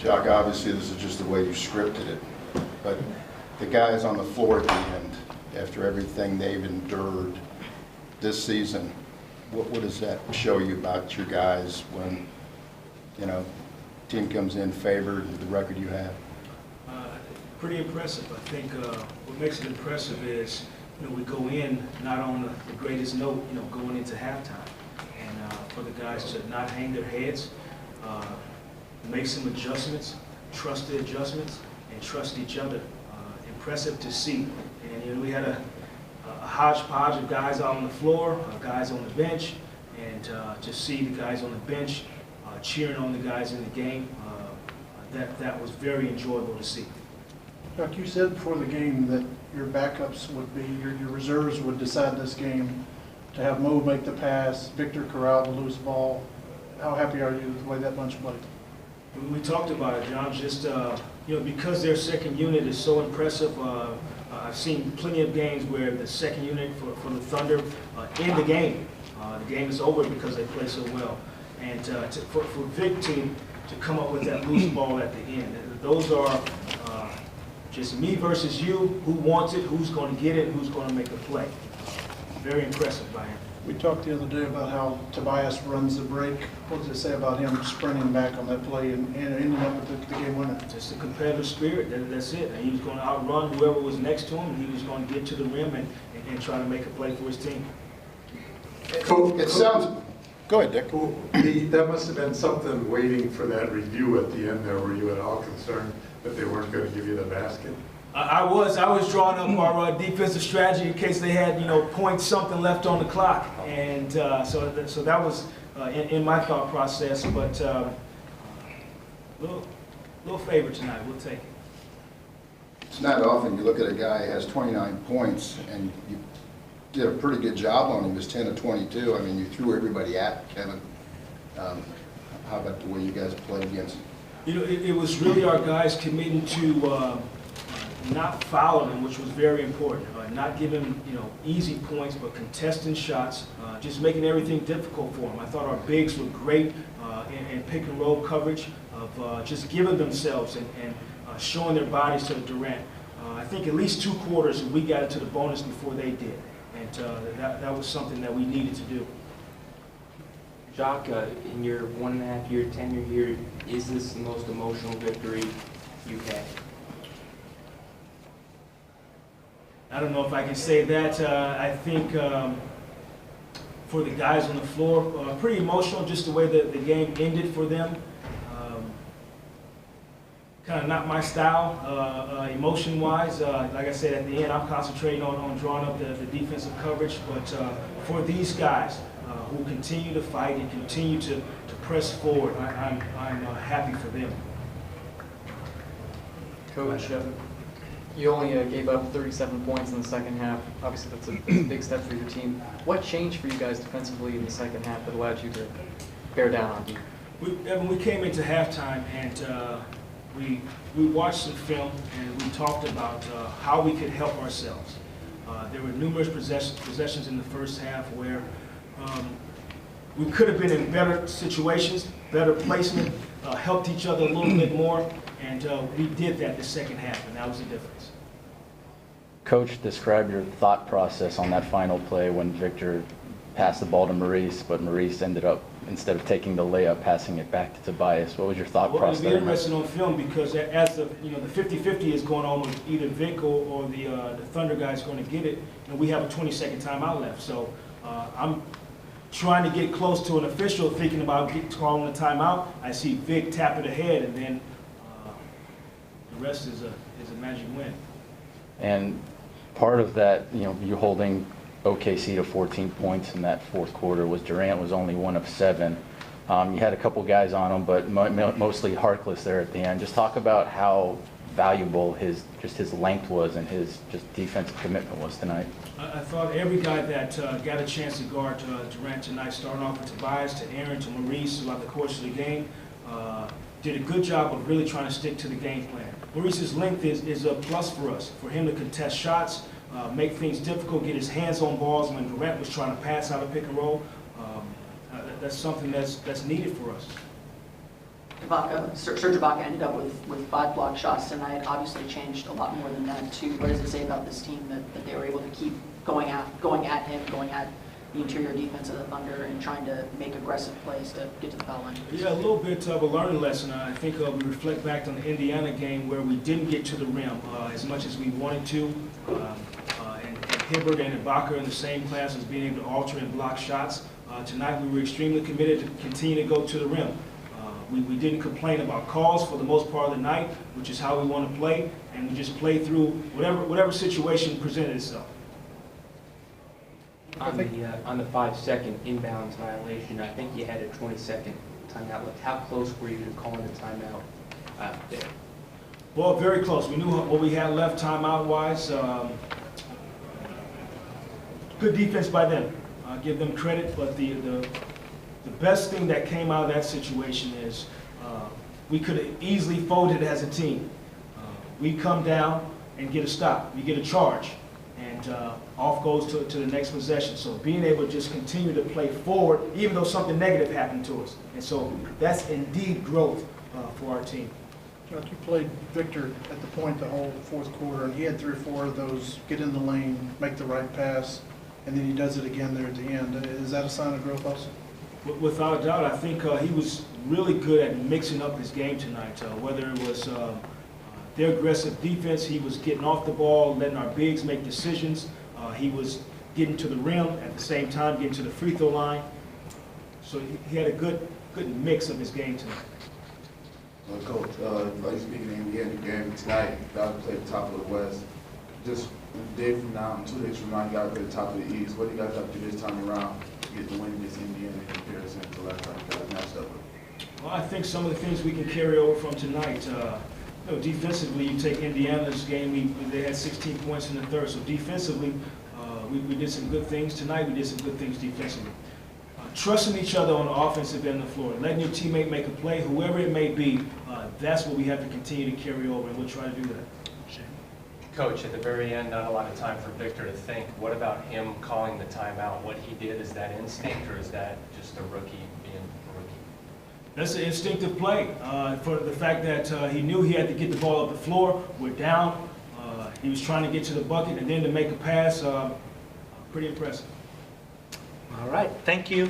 Jacque, obviously this is just the way you scripted it, but the guys on the floor at the end, after everything they've endured this season, what does that show you about your guys when, you know, team comes in favored with the record you have? Pretty impressive. I think what makes it impressive is, you know, we go in not on the greatest note, you know, going into halftime, and for the guys to not hang their heads, make some adjustments, trust the adjustments, and trust each other. Impressive to see. And you know, we had a hodgepodge of guys out on the floor, guys on the bench, and to see the guys on the bench cheering on the guys in the game, that was very enjoyable to see. Jacque, you said before the game that your backups would be, your reserves would decide this game, to have Mo make the pass, Victor corral the loose ball. How happy are you with the way that bunch played? We talked about it, John. Just you know, because their second unit is so impressive. I've seen plenty of games where the second unit for the Thunder end the game. The game is over because they play so well. And for Vic to come up with that loose ball at the end, those are just me versus you. Who wants it? Who's going to get it? Who's going to make the play? Very impressive by him. We talked the other day about how Tobias runs the break. What does it say about him sprinting back on that play and ending up with the game winner? Just a competitive spirit. That's it. And he was going to outrun whoever was next to him, and he was going to get to the rim and try to make a play for his team. It sounds. Go ahead, Dick. That must have been something waiting for that review at the end there. Were you at all concerned that they weren't going to give you the basket? I was drawing up our defensive strategy in case they had, you know, point something left on the clock, and so that was in my thought process. But little favor tonight, we'll take it. It's not often you look at a guy who has 29 points and you did a pretty good job on him. He was 10 of 22. I mean, you threw everybody at Kevin. How about the way you guys played against him? You know, it was really our guys committing to not fouling him, which was very important. Not giving, you know, easy points, but contesting shots, just making everything difficult for him. I thought our bigs were great in pick and roll coverage of just giving themselves and showing their bodies to Durant. I think at least 2 quarters we got into the bonus before they did, and that was something that we needed to do. Jacque, in your 1.5-year tenure here, is this the most emotional victory you've had? I don't know if I can say that. I think for the guys on the floor, pretty emotional, just the way that the game ended for them. Kind of not my style, emotion-wise. Like I said, at the end, I'm concentrating on drawing up the defensive coverage. But for these guys who continue to fight and continue to press forward, I'm happy for them. Coach, you only gave up 37 points in the second half. Obviously, that's a big step for your team. What changed for you guys defensively in the second half that allowed you to bear down on you? Evan, we came into halftime and we watched some film and we talked about how we could help ourselves. There were numerous possessions in the first half where we could have been in better situations, better placement, helped each other a little bit more, and we did that the second half, and that was the difference. Coach, describe your thought process on that final play when Victor passed the ball to Maurice, but Maurice ended up, instead of taking the layup, passing it back to Tobias. What was your thought process? Well, it'll be interesting on film because as the 50-50 is going on with either Vic or the Thunder guy's going to get it, and we have a 20-second timeout left. So I'm trying to get close to an official, thinking about calling a timeout. I see Vic tap it ahead, and then the rest is a magic win. And part of that, you know, you holding OKC to 14 points in that fourth quarter was Durant was only 1 of 7. You had a couple guys on him, but mostly Harkless there at the end. Just talk about how valuable his length was and his just defensive commitment was tonight. I thought every guy that got a chance to guard Durant tonight, starting off with Tobias to Aaron to Maurice throughout the course of the game, did a good job of really trying to stick to the game plan. Maurice's length is a plus for us, for him to contest shots, make things difficult, get his hands on balls when Durant was trying to pass out of pick and roll. That's something that's needed for us. Serge Ibaka ended up with 5 blocked shots tonight. Obviously changed a lot more than that too. What does it say about this team that they were able to keep going at him, going at the interior defense of the Thunder and trying to make aggressive plays to get to the foul line? Yeah, a little bit of a learning lesson. I think we reflect back on the Indiana game where we didn't get to the rim as much as we wanted to. And Hibbert and Ibaka in the same class as being able to alter and block shots. Tonight we were extremely committed to continue to go to the rim. We didn't complain about calls for the most part of the night, which is how we want to play, and we just played through whatever situation presented itself. On the 5-second inbounds violation, I think you had a 20-second timeout left. How close were you to calling the timeout there? Well, very close. We knew what we had left timeout-wise. Good defense by them. Give them credit, but the best thing that came out of that situation is we could have easily folded as a team. We come down and get a stop. We get a charge, and off goes to the next possession. So being able to just continue to play forward, even though something negative happened to us. And so that's indeed growth for our team. Jacque, you played Victor at the point the whole fourth quarter, and he had 3 or 4 of those get in the lane, make the right pass, and then he does it again there at the end. Is that a sign of growth also? Without a doubt, I think he was really good at mixing up his game tonight. Whether it was their aggressive defense, he was getting off the ball, letting our bigs make decisions. He was getting to the rim at the same time, getting to the free throw line. So he had a good mix of his game tonight. Coach, like you speaking in the NBA game tonight, y'all play the top of the West. Just a day from now, 2 days from now, you got to play the top of the East. What do you guys have to do this time around to get the win against Indiana in comparison to last time you guys matched up with? Well, I think some of the things we can carry over from tonight. Defensively, you take Indiana's game, they had 16 points in the third. So defensively, we did some good things tonight. We did some good things defensively. Trusting each other on the offensive end of the floor, letting your teammate make a play, whoever it may be, that's what we have to continue to carry over, and we'll try to do that. Coach, at the very end, not a lot of time for Victor to think. What about him calling the timeout? What he did, is that instinct, or is that just a rookie being a rookie? That's an instinctive play. For the fact that he knew he had to get the ball up the floor, we're down. He was trying to get to the bucket, and then to make a pass, pretty impressive. All right, thank you.